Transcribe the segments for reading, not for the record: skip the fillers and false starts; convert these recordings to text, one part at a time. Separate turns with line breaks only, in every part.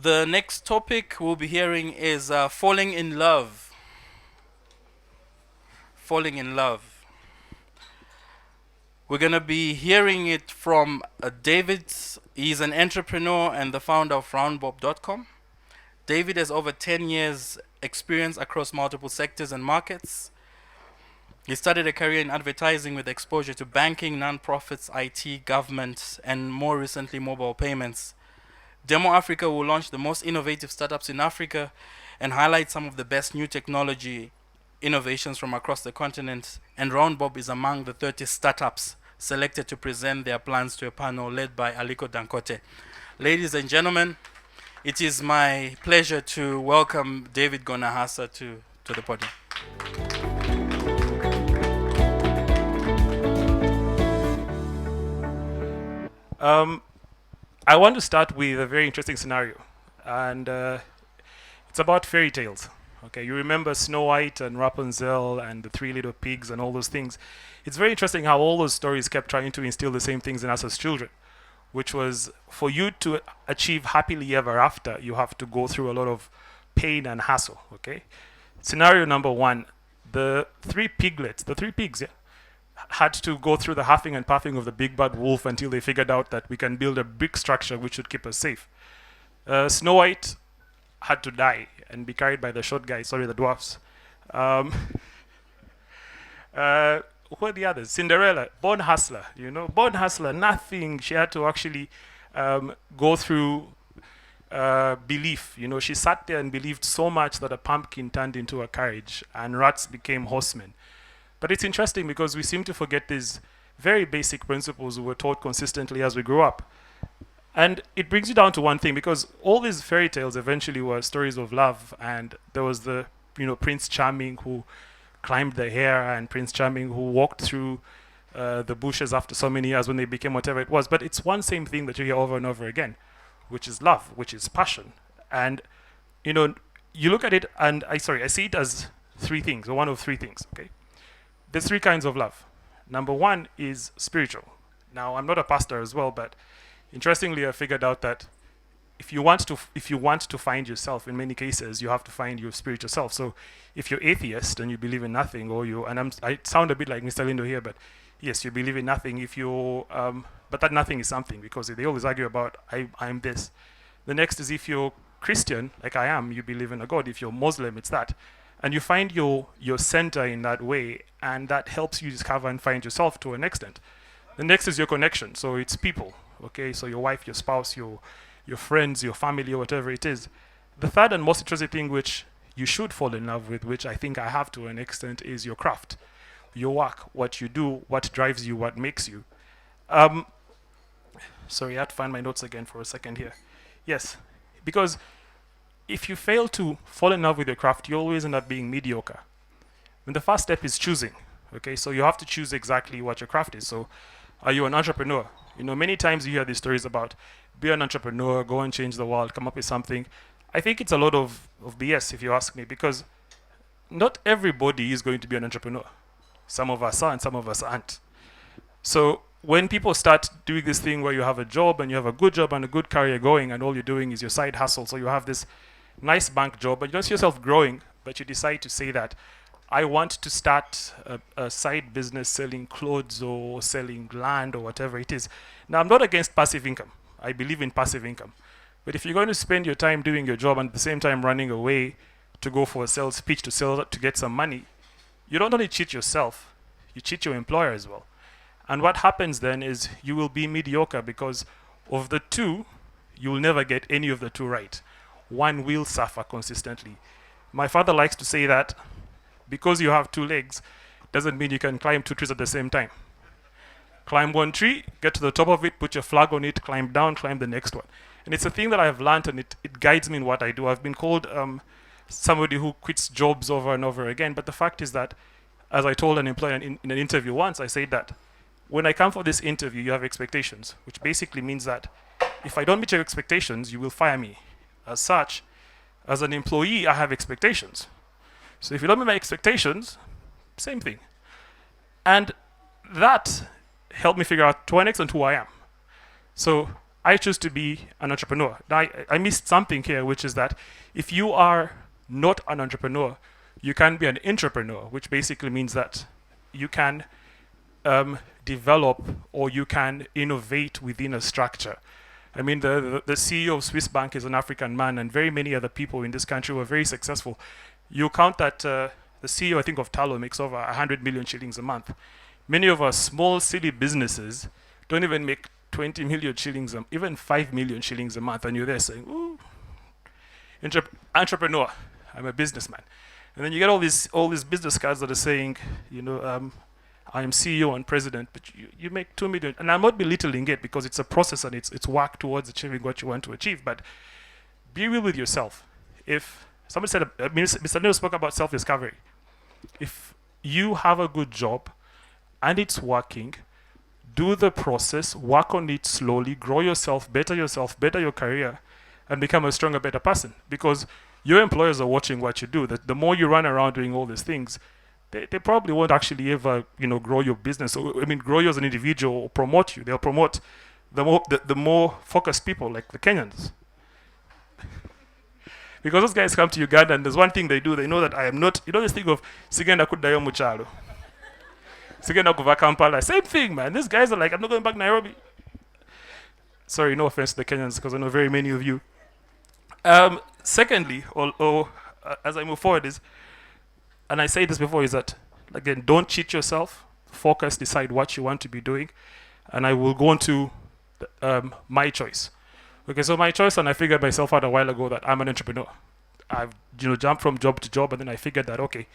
The next topic we'll be hearing is falling in love. Falling in love. We're going to be hearing it from David. He's an entrepreneur and the founder of roundbob.com. David has over 10 years experience across multiple sectors and markets. He started a career in advertising with exposure to banking, non-profits, IT, government, and more recently mobile payments. Demo Africa will launch the most innovative startups in Africa and highlight some of the best new technology innovations from across the continent. And Roundbob is among the 30 startups selected to present their plans to a panel led by Aliko Dankote. Ladies and gentlemen, it is my pleasure to welcome David Gonahasa to the podium.
I want to start with a very interesting scenario, and it's about fairy tales. Okay, you remember Snow White and Rapunzel and the Three Little Pigs and all those things. It's very interesting how all those stories kept trying to instill the same things in us as children, which was for you to achieve happily ever after, you have to go through a lot of pain and hassle. Okay, scenario number one: the three pigs, yeah, had to go through the huffing and puffing of the big bad wolf until they figured out that we can build a brick structure which should keep us safe. Snow White had to die and be carried by the short guys, the dwarfs. Who are the others? Cinderella, born hustler, born hustler, nothing. She had to actually go through belief. She sat there and believed so much that a pumpkin turned into a carriage and rats became horsemen. But it's interesting because we seem to forget these very basic principles we were taught consistently as we grew up. And it brings you down to one thing, because all these fairy tales eventually were stories of love, and there was the Prince Charming who climbed the hair, and Prince Charming who walked through the bushes after so many years when they became whatever it was. But it's one same thing that you hear over and over again, which is love, which is passion. And you look at it, and I see it as three things, or one of three things. Okay, there's three kinds of love. Number one is spiritual. Now, I'm not a pastor as well, but interestingly, I figured out that if you want to find yourself, in many cases, you have to find your spiritual self. So, if you're atheist and you believe in nothing, I sound a bit like Mr. Lindo here, but yes, you believe in nothing. But that nothing is something, because they always argue about I'm this. The next is if you're Christian, like I am, you believe in a God. If you're Muslim, it's that. And you find your center in that way, and that helps you discover and find yourself to an extent. The next is your connection. So it's people. Okay, so your wife, your spouse, your friends, your family, or whatever it is. The third and most interesting thing which you should fall in love with, which I think I have to an extent, is your craft, your work, what you do, what drives you, what makes you. Sorry, I had to find my notes again for a second here. Yes, because if you fail to fall in love with your craft, you always end up being mediocre. And the first step is choosing. Okay, so you have to choose exactly what your craft is. So, are you an entrepreneur? Many times you hear these stories about be an entrepreneur, go and change the world, come up with something. I think it's a lot of BS, if you ask me, because not everybody is going to be an entrepreneur. Some of us are and some of us aren't. So when people start doing this thing where you have a job and you have a good job and a good career going, and all you're doing is your side hustle, so you have this nice bank job, but you don't see yourself growing, but you decide to say that I want to start a side business selling clothes or selling land or whatever it is. Now, I'm not against passive income. I believe in passive income. But if you're going to spend your time doing your job and at the same time running away to go for a sales pitch to get some money, you don't only cheat yourself, you cheat your employer as well. And what happens then is you will be mediocre, because of the two, you will never get any of the two right. One will suffer consistently. My father likes to say that because you have two legs doesn't mean you can climb two trees at the same time. Climb one tree, get to the top of it, put your flag on it, climb down, climb the next one. And it's a thing that I've learned, and it guides me in what I do. I've been called somebody who quits jobs over and over again, but the fact is that, as I told an employer in an interview once, I said that when I come for this interview, you have expectations, which basically means that if I don't meet your expectations, you will fire me. As such, as an employee, I have expectations. So if you don't meet my expectations, same thing. And that helped me figure out to an extent who I am. So I choose to be an entrepreneur. Now, I missed something here, which is that if you are not an entrepreneur, you can be an entrepreneur, which basically means that you can develop or you can innovate within a structure. I mean, the CEO of Swiss Bank is an African man, and very many other people in this country were very successful. You count that the CEO, I think, of Talo makes over 100 million shillings a month. Many of our small, silly businesses don't even make 20 million shillings, even 5 million shillings a month, and you're there saying, ooh, entrepreneur, I'm a businessman. And then you get all these business cards that are saying, I am CEO and president, but you make 2 million. And I'm not belittling it because it's a process and it's work towards achieving what you want to achieve. But be real with yourself. If somebody said, Mr. Neil spoke about self-discovery. If you have a good job and it's working, do the process, work on it slowly, grow yourself, better your career, and become a stronger, better person. Because your employers are watching what you do. The more you run around doing all these things, they probably won't actually ever, grow your business. Or, grow you as an individual or promote you. They'll promote the more focused people, like the Kenyans. Because those guys come to Uganda and there's one thing they do. They know that I am not, this thing of Sigenda Kudayo Muchalo. Sigenda Kuva Kampala. Same thing, man. These guys are like, I'm not going back to Nairobi. Sorry, no offense to the Kenyans because I know very many of you. Secondly, as I move forward is, and I say this before, is that, again, don't cheat yourself. Focus, decide what you want to be doing. And I will go on to my choice. Okay, so my choice, and I figured myself out a while ago that I'm an entrepreneur. I've jumped from job to job, and then I figured that, okay,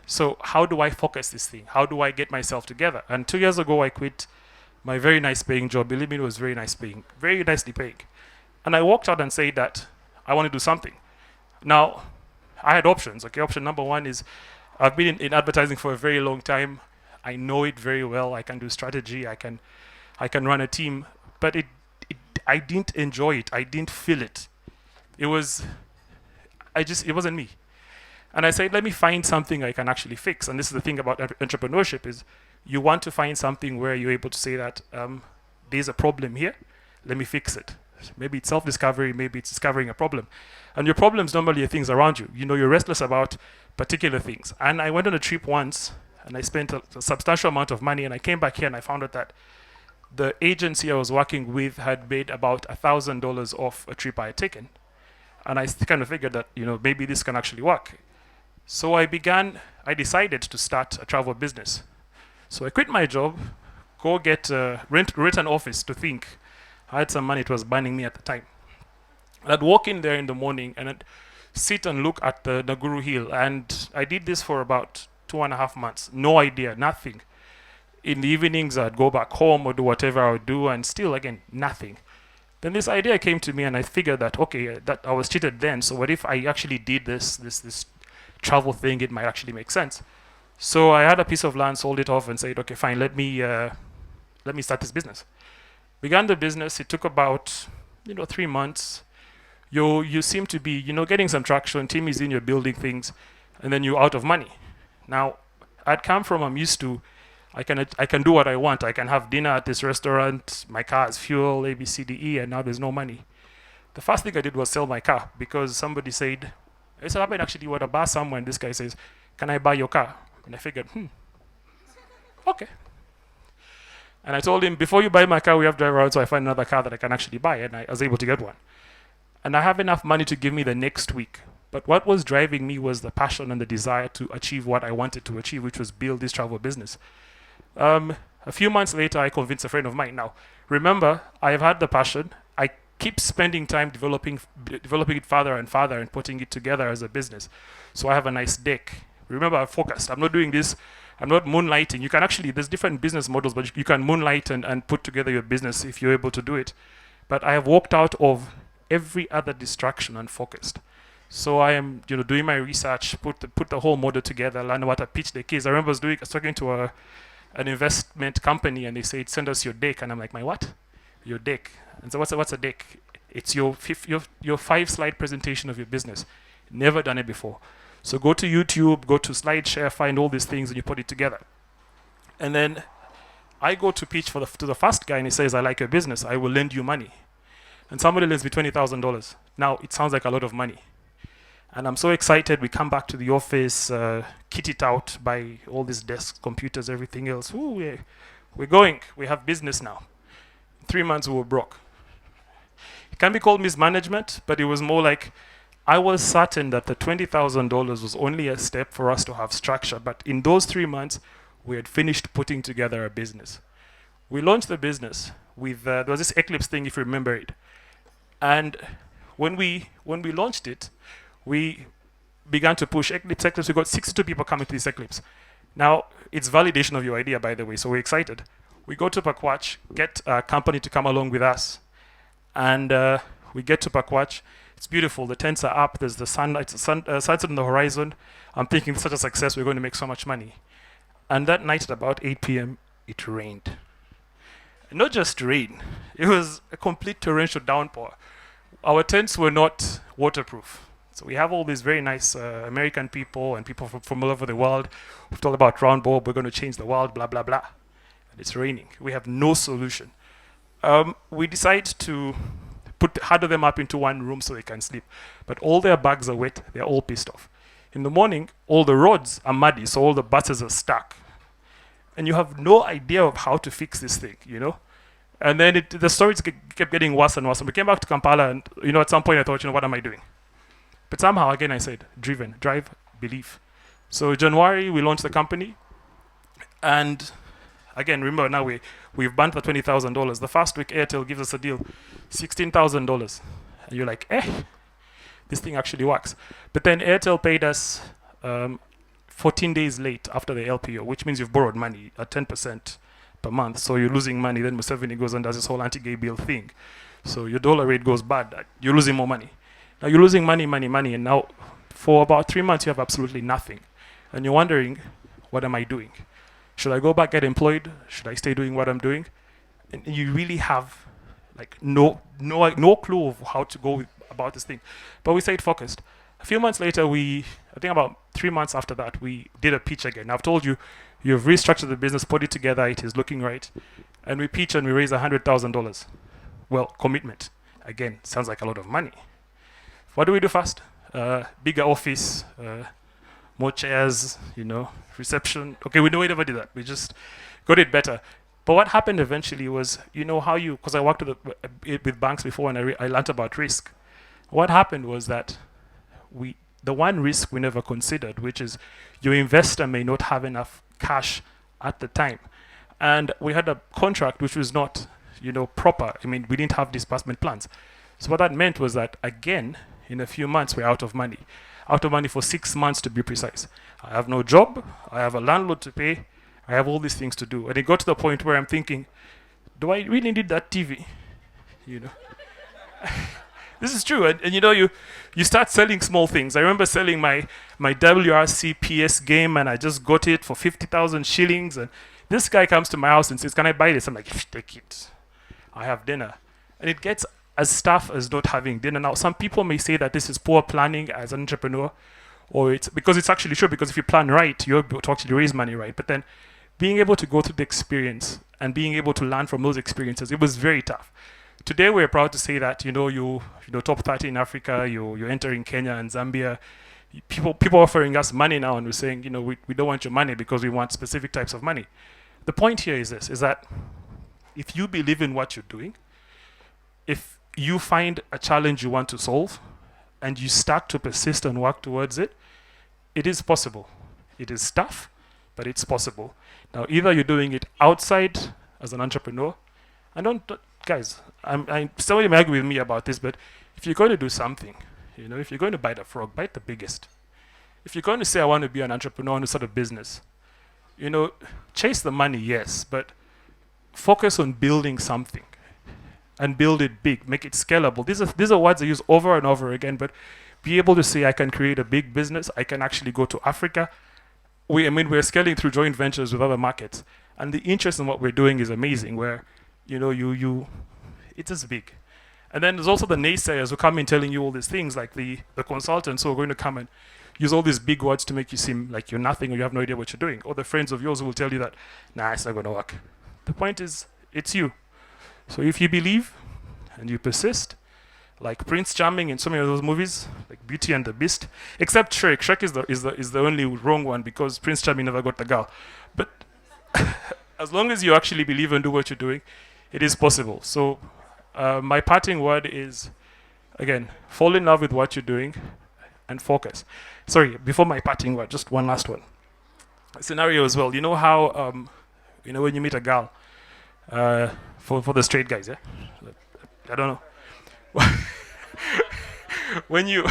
so how do I focus this thing? How do I get myself together? And 2 years ago, I quit my very nice paying job. Believe me, it was very nicely paying. And I walked out and said that I want to do something. Now, I had options. Okay, option number one is I've been in advertising for a very long time. I know it very well. I can do strategy. I can run a team. But I didn't enjoy it. I didn't feel it. It wasn't me. And I said, let me find something I can actually fix. And this is the thing about entrepreneurship is you want to find something where you're able to say that there's a problem here. Let me fix it. Maybe it's self-discovery, maybe it's discovering a problem. And your problems normally are things around you. You're restless about particular things. And I went on a trip once, and I spent a substantial amount of money, and I came back here and I found out that the agency I was working with had made about $1,000 off a trip I had taken. And I kind of figured that, maybe this can actually work. So I decided to start a travel business. So I quit my job, go get rent an office to think. I had some money, it was burning me at the time. And I'd walk in there in the morning and I'd sit and look at the Naguru Hill. And I did this for about 2.5 months. No idea, nothing. In the evenings, I'd go back home or do whatever I would do, and still, again, nothing. Then this idea came to me, and I figured that, okay, that I was cheated then, so what if I actually did this travel thing? It might actually make sense. So I had a piece of land, sold it off, and said, okay, fine, let me start this business. Began the business. It took about 3 months. You seem to be getting some traction. Team is in, you're building things, and then you're out of money. Now, I'd come from, I'm used to, I can do what I want. I can have dinner at this restaurant. My car has fuel, A, B, C, D, E, and now there's no money. The first thing I did was sell my car because somebody said, it's happened actually, you were at a bar somewhere, and this guy says, can I buy your car? And I figured, okay. And I told him, before you buy my car, we have to drive around so I find another car that I can actually buy. And I was able to get one. And I have enough money to give me the next week. But what was driving me was the passion and the desire to achieve what I wanted to achieve, which was build this travel business. A few months later, I convinced a friend of mine. Now, remember, I have had the passion. I keep spending time developing it further and further and putting it together as a business. So I have a nice deck. Remember, I'm focused. I'm not doing this. I'm not moonlighting. You can actually, there's different business models, but you can moonlight and put together your business if you're able to do it. But I have walked out of every other distraction and focused. So I am, doing my research, put the whole model together, learn what I pitch the case. I remember I was talking to an investment company, and they said, send us your deck. And I'm like, my what? Your deck. And so what's a deck? It's your 5-slide presentation of your business. Never done it before. So go to YouTube, go to SlideShare, find all these things, and you put it together. And then I go to pitch to the first guy and he says, I like your business, I will lend you money. And somebody lends me $20,000. Now, it sounds like a lot of money. And I'm so excited. We come back to the office, kit it out, buy all these desks, computers, everything else. Ooh, we're going. We have business now. In 3 months, we were broke. It can be called mismanagement, but it was more like I was certain that the $20,000 was only a step for us to have structure. But in those 3 months, we had finished putting together a business. We launched the business with, there was this Eclipse thing, if you remember it. And when we launched it, we began to push Eclipse. We got 62 people coming to this Eclipse. Now, it's validation of your idea, by the way, so we're excited. We go to Pakwach, get a company to come along with us. And we get to Pakwach. It's beautiful. The tents are up. There's the sunlight, sunset on the horizon. I'm thinking it's such a success. We're going to make so much money. And that night at about 8 p.m., it rained. Not just rain. It was a complete torrential downpour. Our tents were not waterproof. So we have all these very nice American people and people from all over the world who've talked about Round Bob, we're going to change the world, blah, blah, blah. And it's raining. We have no solution. We decide to huddle them up into one room so they can sleep. But all their bags are wet. They're all pissed off. In the morning, all the roads are muddy, so all the buses are stuck. And you have no idea of how to fix this thing, you know? And then the stories kept getting worse and worse. And we came back to Kampala, and at some point I thought, what am I doing? But somehow, again, I said, drive, belief. So January, we launched the company. And again, remember now we've burnt the $20,000. The first week, Airtel gives us a deal, $16,000. And you're like, this thing actually works. But then Airtel paid us 14 days late after the LPO, which means you've borrowed money at 10% per month. So you're losing money. Then Museveni goes and does this whole anti-gay bill thing. So your dollar rate goes bad. You're losing more money. Now you're losing money. And now for about 3 months, you have absolutely nothing. And you're wondering, what am I doing? Should I go back, get employed? Should I stay doing what I'm doing? And you really have like no clue of how to go about this thing. But we stayed focused. A few months later, I think about 3 months after that, we did a pitch again. I've told you, you've restructured the business, put it together, it is looking right. And we pitch and we raise $100,000. Well, commitment. Again, sounds like a lot of money. What do we do first? Bigger office, more chairs, reception. Okay, we never did that. We just got it better. But what happened eventually was, because I worked with banks before and I learned about risk. What happened was that the one risk we never considered, which is your investor may not have enough cash at the time. And we had a contract which was not, proper. I mean, we didn't have disbursement plans. So what that meant was that, again, in a few months, we're out of money. Out of money for 6 months, to be precise. I have no job. I have a landlord to pay. I have all these things to do. And it got to the point where I'm thinking, do I really need that TV? This is true. And you start selling small things. I remember selling my WRC PS game, and I just got it for 50,000 shillings. And this guy comes to my house and says, can I buy this? I'm like, take it. I have dinner. And it gets as tough as not having dinner. Now, some people may say that this is poor planning as an entrepreneur, or because it's actually true, because if you plan right, you're able to actually raise money, right? But then being able to go through the experience and being able to learn from those experiences, it was very tough. Today, we're proud to say that, you top 30 in Africa, you're entering Kenya and Zambia. People offering us money now, and we're saying, we don't want your money because we want specific types of money. The point here is this, is that if you believe in what you're doing, if you find a challenge you want to solve, and you start to persist and work towards it, it is possible. It is tough, but it's possible. Now, either you're doing it outside as an entrepreneur, guys, somebody may argue with me about this, but if you're going to do something, if you're going to bite a frog, bite the biggest. If you're going to say, I want to be an entrepreneur and start a business, chase the money, yes, but focus on building something and build it big, make it scalable. These are words I use over and over again, but be able to say, I can create a big business, I can actually go to Africa. We're scaling through joint ventures with other markets, and the interest in what we're doing is amazing, where it's as big. And then there's also the naysayers who come in telling you all these things, like the consultants who are going to come and use all these big words to make you seem like you're nothing or you have no idea what you're doing. Or the friends of yours who will tell you that, nah, it's not going to work. The point is, it's you. So if you believe and you persist, like Prince Charming in so many of those movies, like Beauty and the Beast, except Shrek. Shrek is the only wrong one because Prince Charming never got the girl. But as long as you actually believe and do what you're doing, it is possible. So my parting word is, again, fall in love with what you're doing and focus. Sorry, before my parting word, just one last one. Scenario as well. You know how when you meet a girl, for the straight guys, yeah. I don't know. when you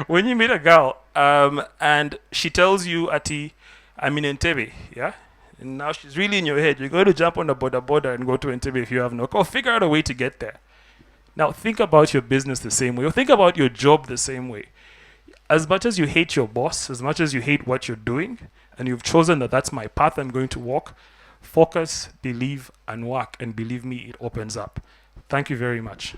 when you meet a girl and she tells you, Ati, I'm in Entebbe, yeah? And now she's really in your head. You're going to jump on the border and go to Entebbe if you have no car. Figure out a way to get there. Now think about your business the same way. Or think about your job the same way. As much as you hate your boss, as much as you hate what you're doing, and you've chosen that that's my path I'm going to walk, focus, believe, and work. And believe me, it opens up. Thank you very much.